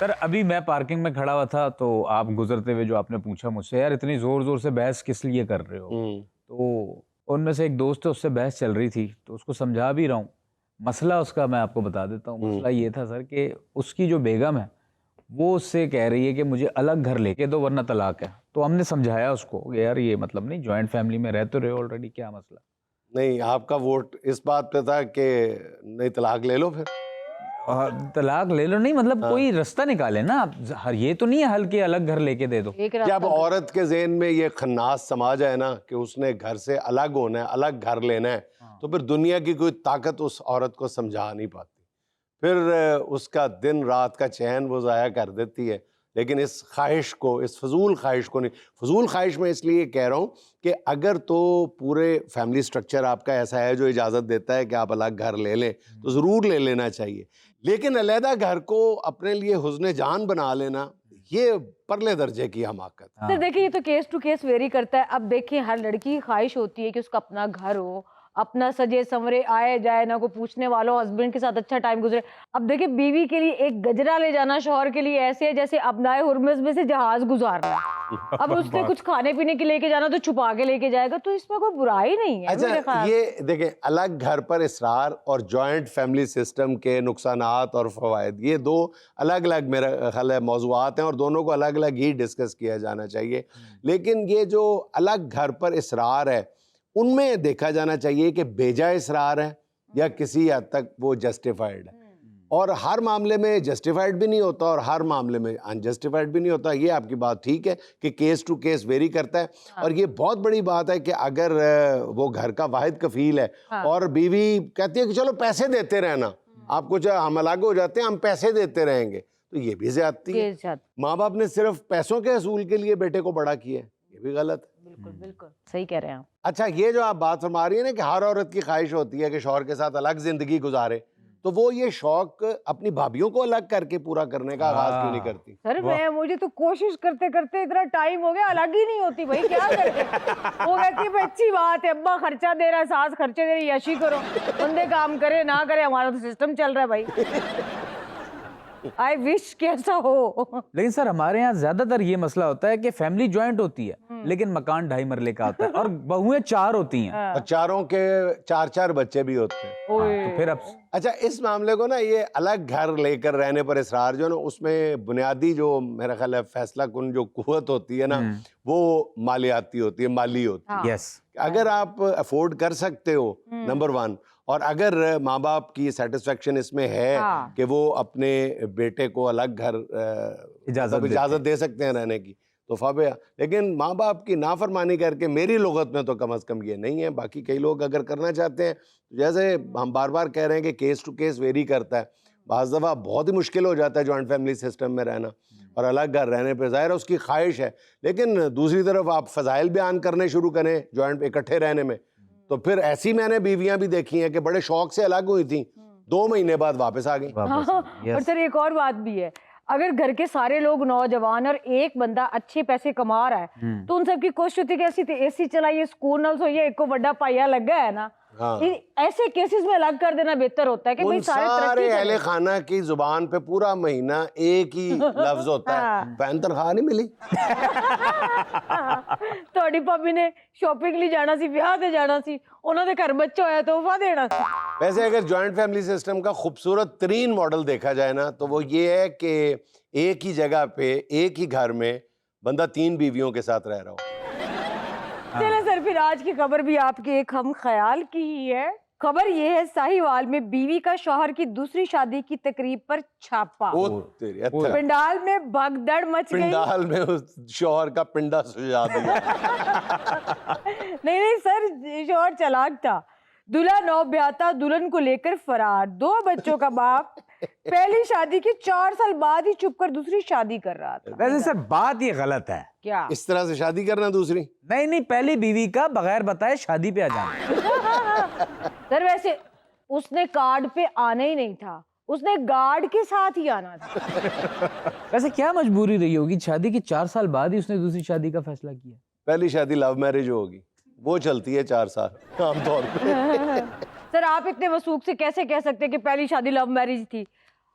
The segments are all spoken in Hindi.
सर अभी मैं पार्किंग में खड़ा हुआ था तो आप गुजरते हुए जो आपने पूछा मुझसे, यार इतनी जोर जोर से बहस किस लिए कर रहे हो, तो उनमें से एक दोस्त है, उससे बहस चल रही थी तो उसको समझा भी रहा हूँ। मसला उसका मैं आपको बता देता हूँ। मसला ये था सर कि उसकी जो बेगम है वो उससे कह रही है कि मुझे अलग घर लेके दो वरना तलाक है। तो हमने समझाया उसको कि यार ये मतलब नहीं, जॉइंट फैमिली में रह तो रहे हो ऑलरेडी, क्या मसला। नहीं, आपका वोट इस बात पे था कि नहीं तलाक ले लो फिर। तलाक ले लो नहीं, मतलब हाँ। कोई रास्ता निकाले ना आप। हर ये तो नहीं है हल के अलग घर लेके दे दो। एक जब औरत के ज़हन में ये खन्नास समा जाए ना कि उसने घर से अलग होना है, अलग घर लेना है, तो फिर दुनिया की कोई ताकत उस औरत को समझा नहीं पाती। फिर उसका दिन रात का चैन वो ज़ाया कर देती है। लेकिन इस ख्वाहिश को, इस फजूल ख्वाहिश को नहीं, फजूल ख्वाहिश में इसलिए कह रहा हूँ कि अगर तो पूरे फैमिली स्ट्रक्चर आपका ऐसा है जो इजाज़त देता है कि आप अलग घर ले लें तो ज़रूर ले लेना चाहिए। लेकिन अलहदा घर को अपने लिए हुस्न जान बना लेना, ये परले दर्जे की हमाकत है। सर देखिए, ये तो केस टू केस वेरी करता है। अब देखिए, हर लड़की की ख्वाहिश होती है कि उसका अपना घर हो, अपना सजे संवरे, आए जाए ना को पूछने वालों, हस्बैंड के साथ अच्छा टाइम गुजरे। अब देखिए, बीवी के लिए एक गजरा ले जाना शौहर के लिए ऐसे है जैसे अपनाए हुर्मुज़ में से जहाज गुजारना। अब उसने कुछ खाने पीने के लेके जाना तो छुपा के लेके जाएगा, तो इसमें कोई बुराई नहीं है मेरे अच्छा, ख्याल। ये देखें, अलग घर पर इसरार और जॉइंट फैमिली सिस्टम के नुकसानात और फवायद, ये दो अलग अलग मेरा ख्याल है मौज़ूआत हैं और दोनों को अलग अलग ही डिस्कस किया जाना चाहिए। लेकिन ये जो अलग घर पर इसरार है, उनमें देखा जाना चाहिए कि बेजा इसरार है या किसी हद तक वो जस्टिफाइड है। और हर मामले में जस्टिफाइड भी नहीं होता और हर मामले में अनजस्टिफाइड भी नहीं होता। ये आपकी बात ठीक है कि केस टू केस वेरी करता है। और ये बहुत बड़ी बात है कि अगर वो घर का वाहिद कफील है और बीवी कहती है कि चलो पैसे देते रहना, आप कुछ हम अलग हो जाते हैं, हम पैसे देते रहेंगे, तो ये भी ज्यादती है। माँ बाप ने सिर्फ पैसों के असूल के लिए बेटे को बड़ा किया है, ये भी गलत है। बिल्कुल बिल्कुल सही कह रहे हैं आप। अच्छा, ये जो आप बात फरमा रही है ना कि हर औरत की ख्वाहिश होती है कि शौहर के साथ अलग जिंदगी गुजारे, तो वो ये शौक अपनी भाभीियों को अलग करके पूरा करने का आगाज क्यों नहीं करती? सर मुझे तो कोशिश करते करते इतना टाइम हो गया, अलग ही नहीं होती भाई, क्या करते। वो कहती है अच्छी बात है, अब्बा खर्चा दे रहा है, सास खर्चे दे रही है, यशी करो, बंदे काम करे ना करे, हमारा तो सिस्टम चल रहा है भाई। आई विश कैसा हो। लेकिन सर हमारे यहाँ ज्यादातर ये मसला होता है कि फैमिली ज्वाइंट होती है लेकिन मकान 2.5 मरले का होता है और बहुएं 4 होती हैं और चारों के 4-4 बच्चे भी होते हैं। तो फिर अब अच्छा, इस मामले को ना, ये अलग घर लेकर रहने पर इसरार जो ना, उसमें बुनियादी जो मेरा ख्याल है फैसला कुन जो कुव्वत होती है ना, वो मालियाती होती है, माली होती है। यस, अगर आप अफोर्ड कर सकते हो, नंबर 1, और अगर माँ बाप की सेटिस्फेक्शन इसमें है कि वो अपने बेटे को अलग घर इजाज़त दे सकते हैं रहने की, तो फाबे। लेकिन माँ बाप की नाफरमानी करके, मेरी लुगत में तो कम अज़ कम ये नहीं है, बाकी कई लोग अगर करना चाहते हैं, तो जैसे हम बार बार कह रहे हैं कि केस टू केस वेरी करता है। बाज़ दफ़ा बहुत ही मुश्किल हो जाता है जॉइंट फैमिली सिस्टम में रहना, और अलग घर रहने पर ज़ाहिर है उसकी ख्वाहिश है। लेकिन दूसरी तरफ आप फ़ज़ाइल बयान करने शुरू करें जॉइंट इकट्ठे रहने में, तो फिर ऐसी मैंने बीवियां भी देखी हैं कि बड़े शौक से अलग हुई थी, 2 महीने बाद वापस आ गई। और सर एक और बात भी है, अगर घर के सारे लोग नौजवान और एक बंदा अच्छे पैसे कमा रहा है तो उन सबकी कोशिश होती है कि एसी चलाइए, स्कूल न सोइए, एक को बड़ा पाया लग गया है ना। ऐसे केसेस में अलग कर देना बेहतर होता है कि भाई सारे अहले खाना की जुबान पे पूरा महीना एक ही लफ्ज होता है, पैन तनख्वाह नहीं मिली। ਤੁਹਾਡੀ ਭਾਬੀ ने शॉपिंग ਲਈ जाना सी, ਵਿਆਹ ਤੇ जाना सी, ਉਹਨਾਂ ਦੇ ਘਰ ਬੱਚਾ ਹੋਇਆ ਤੋਹਫਾ देना सी। वैसे अगर जॉइंट फैमिली सिस्टम का खूबसूरत तरीन मॉडल देखा जाए ना, तो वो ये है कि एक ही जगह पे एक ही घर में बंदा 3 बीवियों के साथ रह रहा हो। चले सर, फिर आज की खबर भी आपके एक हम ख्याल की ही है। खबर ये है, साहिवाल में बीवी का शौहर की दूसरी शादी की तकरीब पर छापा। पंडाल में भगदड़ मच गई। पंडाल में उस शौहर का पिंडा सुझा दिया। नहीं सर, शौहर चालाक था। दूल्हा नौब्याता दुल्हन को लेकर फरार, 2 बच्चों का बाप, पहली शादी के 4 साल बाद ही चुपकर दूसरी शादी कर रहा था। वैसे सर बात ये गलत है। क्या इस तरह से शादी करना दूसरी? नहीं, पहली बीवी का बगैर बताए शादी पे आ जाना। सर वैसे उसने कार्ड पे आना ही नहीं था, उसने गार्ड के साथ ही आना था। वैसे क्या मजबूरी रही होगी, शादी के 4 साल बाद ही उसने दूसरी शादी का फैसला किया? पहली शादी लव मैरिज होगी, वो चलती है 4 साल आमतौर पे। सर आप इतने वसूख से कैसे कह सकते हैं कि पहली शादी लव मैरिज थी?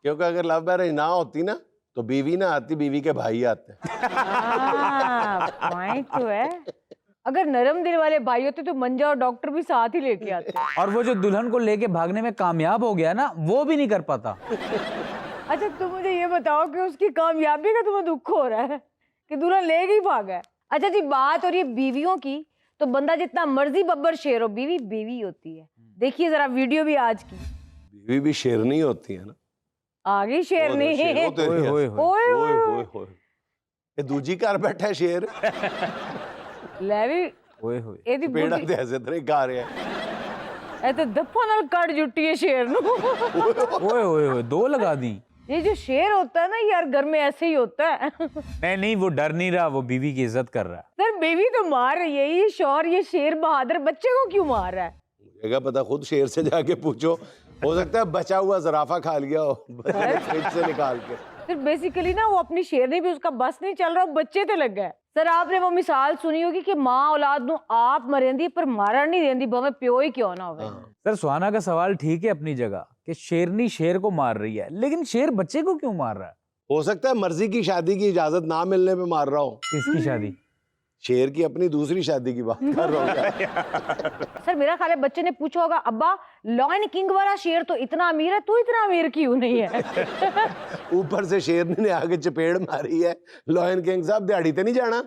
क्योंकि अगर लव मैरिज ना होती ना, तो बीवी ना आती, बीवी के भाई आते हैं। पॉइंट तो है। अगर नरम दिल वाले भाई होते तो मंजा और डॉक्टर भी साथ ही लेके आते। और वो जो दुल्हन को लेके भागने में कामयाब हो गया ना, वो भी नहीं कर पाता। अच्छा तुम मुझे ये बताओ कि उसकी कामयाबी का तुम्हें दुख हो रहा है कि दुल्हन लेके ही भागा है। अच्छा जी, बात हो रही है बीवियों की, तो बंदा जितना मर्जी बब्बर शेर हो, बीवी बीवी होती है। देखिए जरा वीडियो भी आज की। बीवी भी शेरनी होती है ना। आगे शेर नहीं शेर है। होते ओए हैं। होए होए। ओए ओए ओए होए होए। ये दूजी घर बैठा है शेर, ਲੈ ਵੀ ओए होए। ਇਹਦੀ पेड़ा ਬੁੱਢੀ ते ऐसे तरह गा रहे हैं। ਇਹ ਤਾਂ ਦਫਾ ਨਾਲ ਕੱਢ ਜੁੱਟੀ ਹੈ शेर ਨੂੰ। ओए होए होए, 2 लगा दी। ये जो शेर होता है ना यार, घर में ऐसे ही होता है। नहीं, वो डर नहीं रहा, वो बीवी की इज्जत कर रहा है। सर बेबी तो मार रही है, ये शौहर ये शेर बहादुर बच्चे को क्यों मार रहा है? मुझे क्या पता, खुद शेर से जाके पूछो, हो सकता है बचा हुआ जराफा खा लिया हो फ्रिज से निकाल के। फिर बेसिकली ना वो अपनी शेरनी भी उसका बस नहीं चल रहा, वो बच्चे ते लग गए। सर आपने वो मिसाल सुनी होगी कि माँ औलाद नू आप मरेंदी पर मारण नहीं देंदी, भावे प्यो ही क्यों ना होवे। सर सुहाना का सवाल ठीक है अपनी जगह कि शेरनी शेर को मार रही है, लेकिन शेर बच्चे को क्यों मार रहा है? हो सकता है मर्जी की शादी की इजाजत ना मिलने पे मार रहा हूँ। किसकी शादी? शेर की अपनी दूसरी शादी की बात कर रहा हूँ। सर मेरा ख्याल है बच्चे ने पूछा होगा, अब्बा लॉयन किंग वाला शेर तो इतना अमीर है, तू इतना अमीर क्यों नहीं है? ऊपर से शेरनी ने आगे चपेड़ मारी है, लॉयन किंग साहब दिहाड़ी ते नहीं जाना।